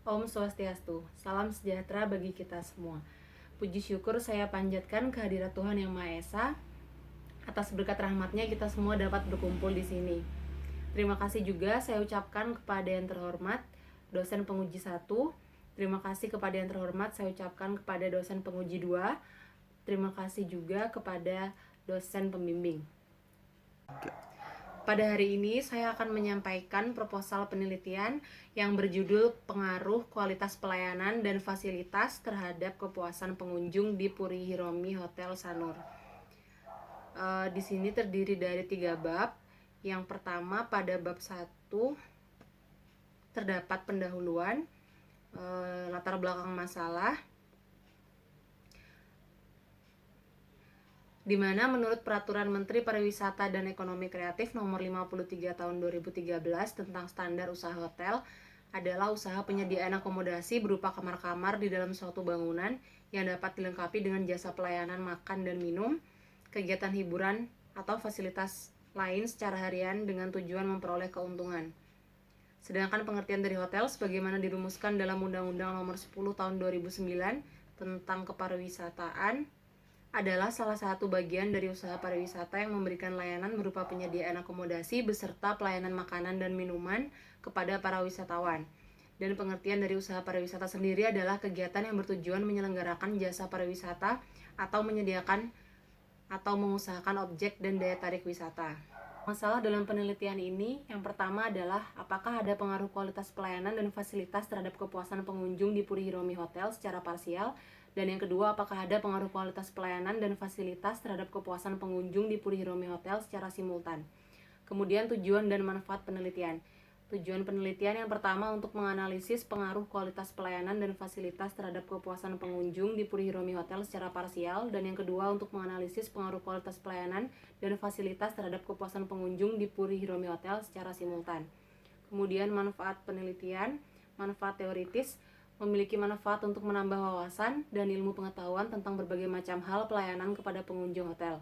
Om Swastiastu, salam sejahtera bagi kita semua. Puji syukur saya panjatkan kehadirat Tuhan Yang Maha Esa. Atas berkat rahmatnya kita semua dapat berkumpul di sini. Terima kasih juga saya ucapkan kepada yang terhormat dosen penguji 1. Terima kasih kepada yang terhormat saya ucapkan kepada dosen penguji 2. Terima kasih juga kepada dosen pembimbing. Pada hari ini saya akan menyampaikan proposal penelitian yang berjudul Pengaruh Kualitas Pelayanan dan Fasilitas terhadap Kepuasan Pengunjung di Puri Hiromi Hotel Sanur. Di sini terdiri dari 3 bab. Yang pertama, pada bab 1 terdapat pendahuluan, latar belakang masalah, di mana menurut Peraturan Menteri Pariwisata dan Ekonomi Kreatif Nomor 53 Tahun 2013 tentang standar usaha hotel adalah usaha penyediaan akomodasi berupa kamar-kamar di dalam suatu bangunan yang dapat dilengkapi dengan jasa pelayanan makan dan minum, kegiatan hiburan atau fasilitas lain secara harian dengan tujuan memperoleh keuntungan. Sedangkan pengertian dari hotel sebagaimana dirumuskan dalam Undang-Undang Nomor 10 Tahun 2009 tentang kepariwisataan adalah salah satu bagian dari usaha pariwisata yang memberikan layanan berupa penyediaan akomodasi beserta pelayanan makanan dan minuman kepada para wisatawan. Dan pengertian dari usaha pariwisata sendiri adalah kegiatan yang bertujuan menyelenggarakan jasa pariwisata atau menyediakan atau mengusahakan objek dan daya tarik wisata. Masalah dalam penelitian ini yang pertama adalah apakah ada pengaruh kualitas pelayanan dan fasilitas terhadap kepuasan pengunjung di Puri Hiromi Hotel secara parsial, dan yang kedua apakah ada pengaruh kualitas pelayanan dan fasilitas terhadap kepuasan pengunjung di Puri Hiromi Hotel secara simultan. Kemudian tujuan dan manfaat penelitian. Tujuan penelitian yang pertama untuk menganalisis pengaruh kualitas pelayanan dan fasilitas terhadap kepuasan pengunjung di Puri Hiromi Hotel secara parsial, dan yang kedua untuk menganalisis pengaruh kualitas pelayanan dan fasilitas terhadap kepuasan pengunjung di Puri Hiromi Hotel secara simultan. Kemudian manfaat penelitian, manfaat teoritis, memiliki manfaat untuk menambah wawasan dan ilmu pengetahuan tentang berbagai macam hal pelayanan kepada pengunjung hotel.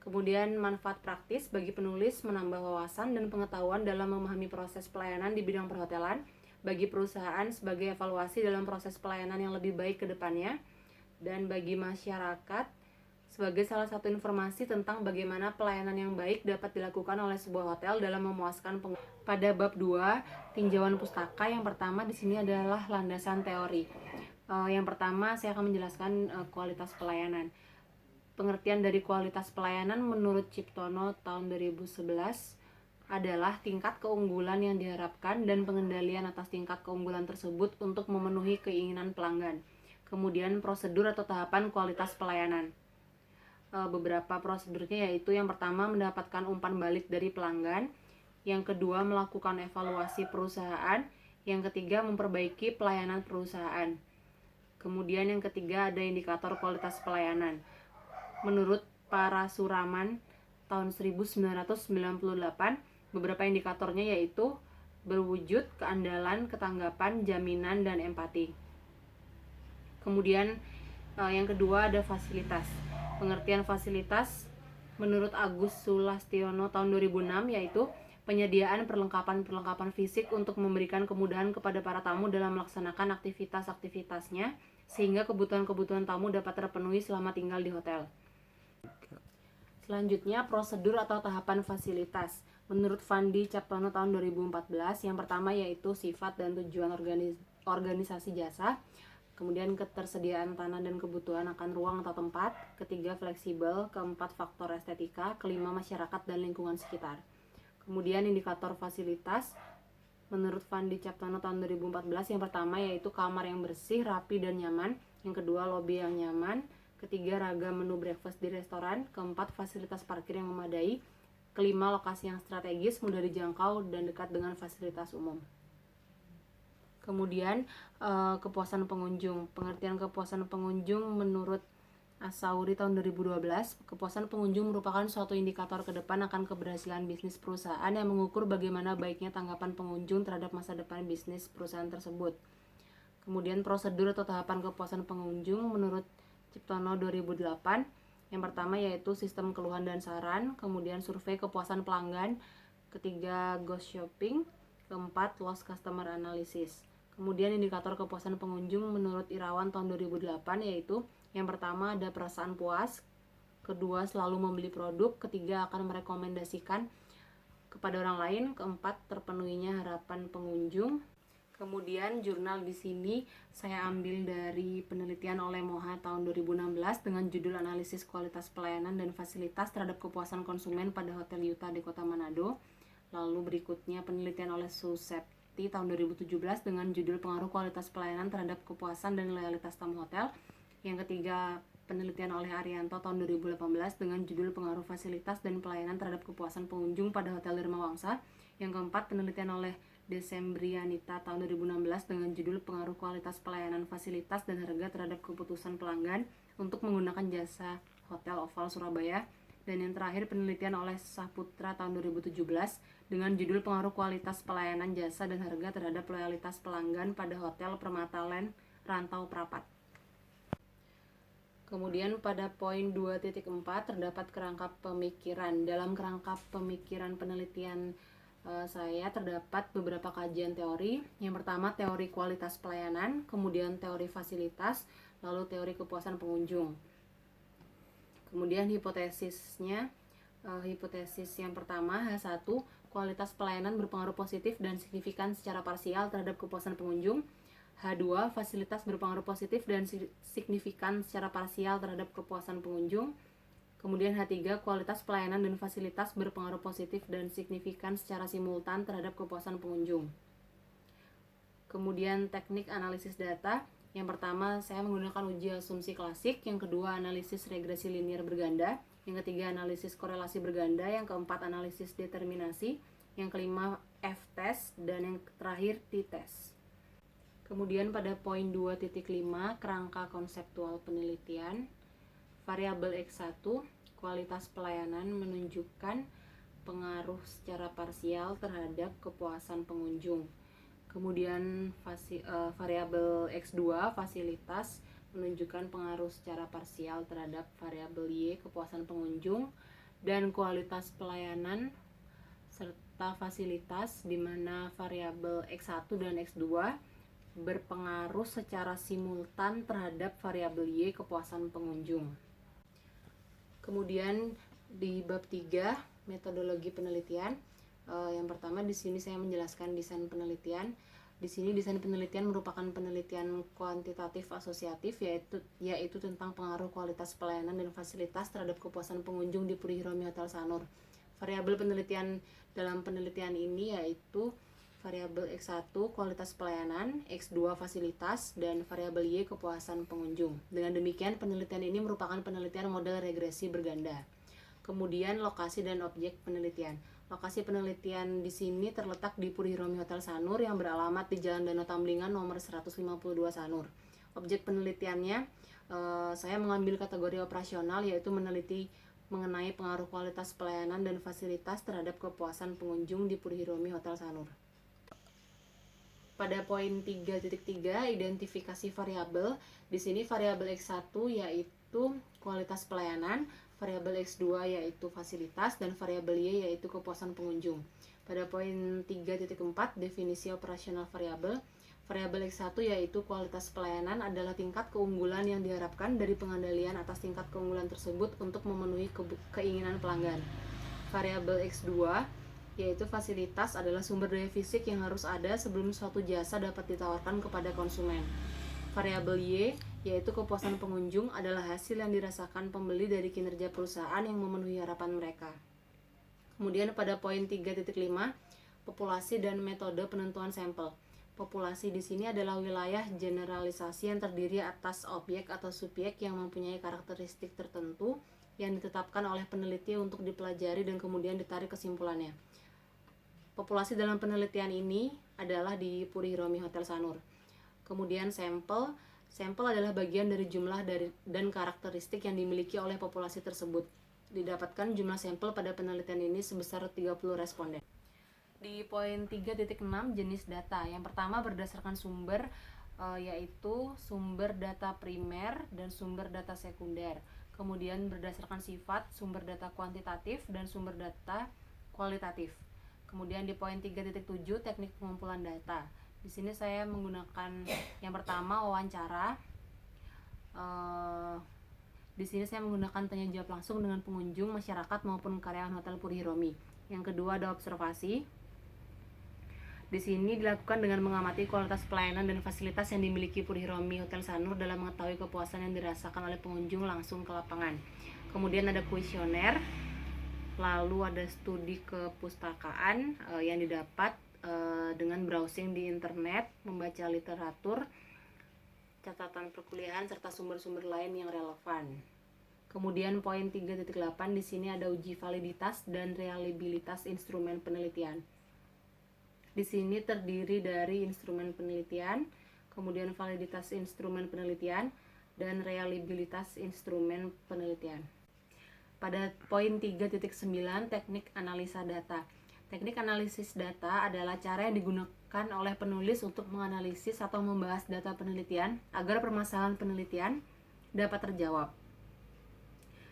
Kemudian manfaat praktis bagi penulis menambah wawasan dan pengetahuan dalam memahami proses pelayanan di bidang perhotelan bagi perusahaan sebagai evaluasi dalam proses pelayanan yang lebih baik ke depannya, dan bagi masyarakat sebagai salah satu informasi tentang bagaimana pelayanan yang baik dapat dilakukan oleh sebuah hotel dalam memuaskan pengunjung. Pada bab 2, tinjauan pustaka, yang pertama di sini adalah landasan teori. Yang pertama saya akan menjelaskan kualitas pelayanan. Pengertian dari kualitas pelayanan menurut Ciptono tahun 2011 adalah tingkat keunggulan yang diharapkan dan pengendalian atas tingkat keunggulan tersebut untuk memenuhi keinginan pelanggan. Kemudian prosedur atau tahapan kualitas pelayanan. Beberapa prosedurnya yaitu yang pertama mendapatkan umpan balik dari pelanggan, yang kedua melakukan evaluasi perusahaan, yang ketiga memperbaiki pelayanan perusahaan. Kemudian yang ketiga ada indikator kualitas pelayanan. Menurut Parasuraman tahun 1998, beberapa indikatornya yaitu berwujud, keandalan, ketanggapan, jaminan, dan empati. Kemudian yang kedua ada fasilitas. Pengertian fasilitas menurut Agus Sulastiono tahun 2006 yaitu penyediaan perlengkapan fisik untuk memberikan kemudahan kepada para tamu dalam melaksanakan aktivitas-aktivitasnya sehingga kebutuhan-kebutuhan tamu dapat terpenuhi selama tinggal di hotel. Selanjutnya, prosedur atau tahapan fasilitas. Menurut Fandi Captono tahun 2014, yang pertama yaitu sifat dan tujuan organisasi jasa, kemudian ketersediaan tanah dan kebutuhan akan ruang atau tempat, ketiga fleksibel, keempat faktor estetika, kelima masyarakat dan lingkungan sekitar. Kemudian indikator fasilitas, menurut Fandi Captono tahun 2014, yang pertama yaitu kamar yang bersih, rapi, dan nyaman, yang kedua lobi yang nyaman, ketiga ragam menu breakfast di restoran, keempat fasilitas parkir yang memadai, kelima lokasi yang strategis, mudah dijangkau, dan dekat dengan fasilitas umum. Kemudian kepuasan pengunjung. Pengertian kepuasan pengunjung menurut Asauri tahun 2012, kepuasan pengunjung merupakan suatu indikator ke depan akan keberhasilan bisnis perusahaan yang mengukur bagaimana baiknya tanggapan pengunjung terhadap masa depan bisnis perusahaan tersebut. Kemudian prosedur atau tahapan kepuasan pengunjung menurut Ciptono 2008, yang pertama yaitu sistem keluhan dan saran, kemudian survei kepuasan pelanggan, ketiga ghost shopping, keempat lost customer analysis. Kemudian indikator kepuasan pengunjung menurut Irawan tahun 2008 yaitu yang pertama ada perasaan puas, kedua selalu membeli produk, ketiga akan merekomendasikan kepada orang lain, keempat terpenuhinya harapan pengunjung. Kemudian jurnal di sini saya ambil dari penelitian oleh Moha tahun 2016 dengan judul analisis kualitas pelayanan dan fasilitas terhadap kepuasan konsumen pada Hotel Yuta di Kota Manado. Lalu berikutnya penelitian oleh Susepti tahun 2017 dengan judul pengaruh kualitas pelayanan terhadap kepuasan dan loyalitas tamu hotel. Yang ketiga penelitian oleh Arianto tahun 2018 dengan judul pengaruh fasilitas dan pelayanan terhadap kepuasan pengunjung pada Hotel Dharma Wangsa. Yang keempat penelitian oleh Desembrianita tahun 2016 dengan judul pengaruh kualitas pelayanan fasilitas dan harga terhadap keputusan pelanggan untuk menggunakan jasa Hotel Oval Surabaya. Dan yang terakhir penelitian oleh Saputra tahun 2017 dengan judul pengaruh kualitas pelayanan jasa dan harga terhadap loyalitas pelanggan pada Hotel Permata Land Rantau Prapat. Kemudian pada poin 2.4 terdapat kerangka pemikiran. Dalam kerangka pemikiran penelitian saya terdapat beberapa kajian teori. Yang pertama teori kualitas pelayanan, kemudian teori fasilitas, lalu teori kepuasan pengunjung. Kemudian hipotesisnya, hipotesis yang pertama H1, kualitas pelayanan berpengaruh positif dan signifikan secara parsial terhadap kepuasan pengunjung. H2, fasilitas berpengaruh positif dan signifikan secara parsial terhadap kepuasan pengunjung. Kemudian H3, kualitas pelayanan dan fasilitas berpengaruh positif dan signifikan secara simultan terhadap kepuasan pengunjung. Kemudian teknik analisis data. Yang pertama, saya menggunakan uji asumsi klasik. Yang kedua, analisis regresi linier berganda. Yang ketiga, analisis korelasi berganda. Yang keempat, analisis determinasi. Yang kelima, F-test. Dan yang terakhir, T-test. Kemudian pada poin 2.5, kerangka konseptual penelitian. Variabel X1, kualitas pelayanan menunjukkan pengaruh secara parsial terhadap kepuasan pengunjung. Kemudian variabel X2, fasilitas menunjukkan pengaruh secara parsial terhadap variabel Y, kepuasan pengunjung. Dan kualitas pelayanan serta fasilitas di mana variabel X1 dan X2 berpengaruh secara simultan terhadap variabel Y, kepuasan pengunjung. Kemudian di bab 3 metodologi penelitian, yang pertama di sini saya menjelaskan desain penelitian. Di sini desain penelitian merupakan penelitian kuantitatif asosiatif yaitu tentang pengaruh kualitas pelayanan dan fasilitas terhadap kepuasan pengunjung di Puri Hiromi Hotel Sanur. Variabel penelitian dalam penelitian ini yaitu variabel X1 kualitas pelayanan, X2 fasilitas, dan variabel Y kepuasan pengunjung. Dengan demikian penelitian ini merupakan penelitian model regresi berganda. Kemudian lokasi dan objek penelitian. Lokasi penelitian di sini terletak di Puri Hiromi Hotel Sanur yang beralamat di Jalan Danau Tamblingan nomor 152 Sanur. Objek penelitiannya saya mengambil kategori operasional yaitu meneliti mengenai pengaruh kualitas pelayanan dan fasilitas terhadap kepuasan pengunjung di Puri Hiromi Hotel Sanur. Pada poin 3.3 identifikasi variabel. Di sini variabel X1 yaitu kualitas pelayanan, variabel X2 yaitu fasilitas, dan variabel Y yaitu kepuasan pengunjung. Pada poin 3.4 definisi operasional variabel. Variabel X1 yaitu kualitas pelayanan adalah tingkat keunggulan yang diharapkan dari pengandalian atas tingkat keunggulan tersebut untuk memenuhi keinginan pelanggan. Variabel X2 yaitu fasilitas adalah sumber daya fisik yang harus ada sebelum suatu jasa dapat ditawarkan kepada konsumen. Variabel Y yaitu kepuasan pengunjung adalah hasil yang dirasakan pembeli dari kinerja perusahaan yang memenuhi harapan mereka. Kemudian pada poin 3.5 populasi dan metode penentuan sampel. Populasi di sini adalah wilayah generalisasi yang terdiri atas objek atau subjek yang mempunyai karakteristik tertentu yang ditetapkan oleh peneliti untuk dipelajari dan kemudian ditarik kesimpulannya. Populasi dalam penelitian ini adalah di Puri Hiromi Hotel Sanur. Kemudian sampel adalah bagian dari jumlah dan karakteristik yang dimiliki oleh populasi tersebut. Didapatkan jumlah sampel pada penelitian ini sebesar 30 responden. Di poin 3.6 jenis data. Yang pertama berdasarkan sumber yaitu sumber data primer dan sumber data sekunder. Kemudian berdasarkan sifat, sumber data kuantitatif dan sumber data kualitatif. Kemudian di poin 3.7 teknik pengumpulan data. Di sini saya menggunakan yang pertama wawancara. Di sini saya menggunakan tanya jawab langsung dengan pengunjung, masyarakat maupun karyawan Hotel Puri Hiromi. Yang kedua ada observasi. Di sini dilakukan dengan mengamati kualitas pelayanan dan fasilitas yang dimiliki Puri Hiromi Hotel Sanur dalam mengetahui kepuasan yang dirasakan oleh pengunjung langsung ke lapangan. Kemudian ada kuesioner, lalu ada studi kepustakaan yang didapat dengan browsing di internet, membaca literatur, catatan perkuliahan, serta sumber-sumber lain yang relevan. Kemudian poin 3.8 di sini ada uji validitas dan reliabilitas instrumen penelitian. Di sini terdiri dari instrumen penelitian, kemudian validitas instrumen penelitian, dan reliabilitas instrumen penelitian. Pada poin 3.9 teknik analisa data. Teknik analisis data adalah cara yang digunakan oleh penulis untuk menganalisis atau membahas data penelitian agar permasalahan penelitian dapat terjawab.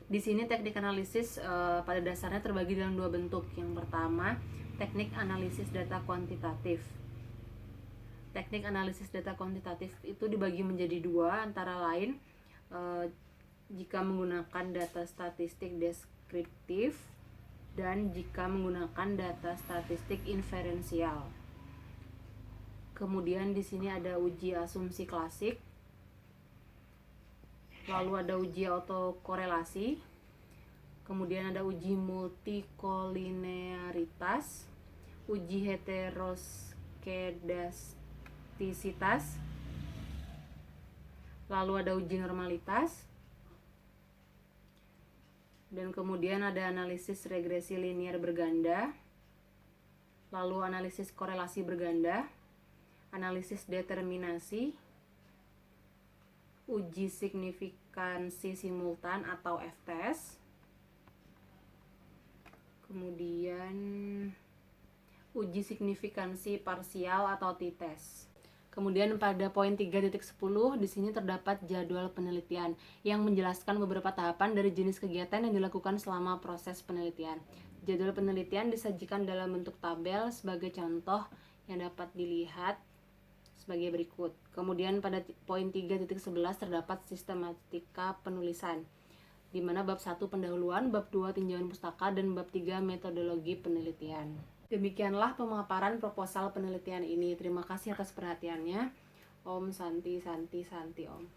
Di sini teknik analisis pada dasarnya terbagi dalam dua bentuk. Yang pertama, teknik analisis data kuantitatif. Teknik analisis data kuantitatif itu dibagi menjadi dua, antara lain jika menggunakan data statistik deskriptif dan jika menggunakan data statistik inferensial. Kemudian di sini ada uji asumsi klasik, lalu ada uji autokorelasi, kemudian ada uji multikolinearitas, uji heteroskedastisitas, lalu ada uji normalitas, dan kemudian ada analisis regresi linier berganda, lalu analisis korelasi berganda, analisis determinasi, uji signifikansi simultan atau F-test, kemudian uji signifikansi parsial atau t-test. Kemudian pada poin 3.10 di sini terdapat jadwal penelitian yang menjelaskan beberapa tahapan dari jenis kegiatan yang dilakukan selama proses penelitian. Jadwal penelitian disajikan dalam bentuk tabel sebagai contoh yang dapat dilihat sebagai berikut. Kemudian pada poin 3.11 terdapat sistematika penulisan, di mana bab 1 pendahuluan, bab 2 tinjauan pustaka, dan bab 3 metodologi penelitian. Demikianlah pemaparan proposal penelitian ini. Terima kasih atas perhatiannya. Om Santi Santi Santi Om.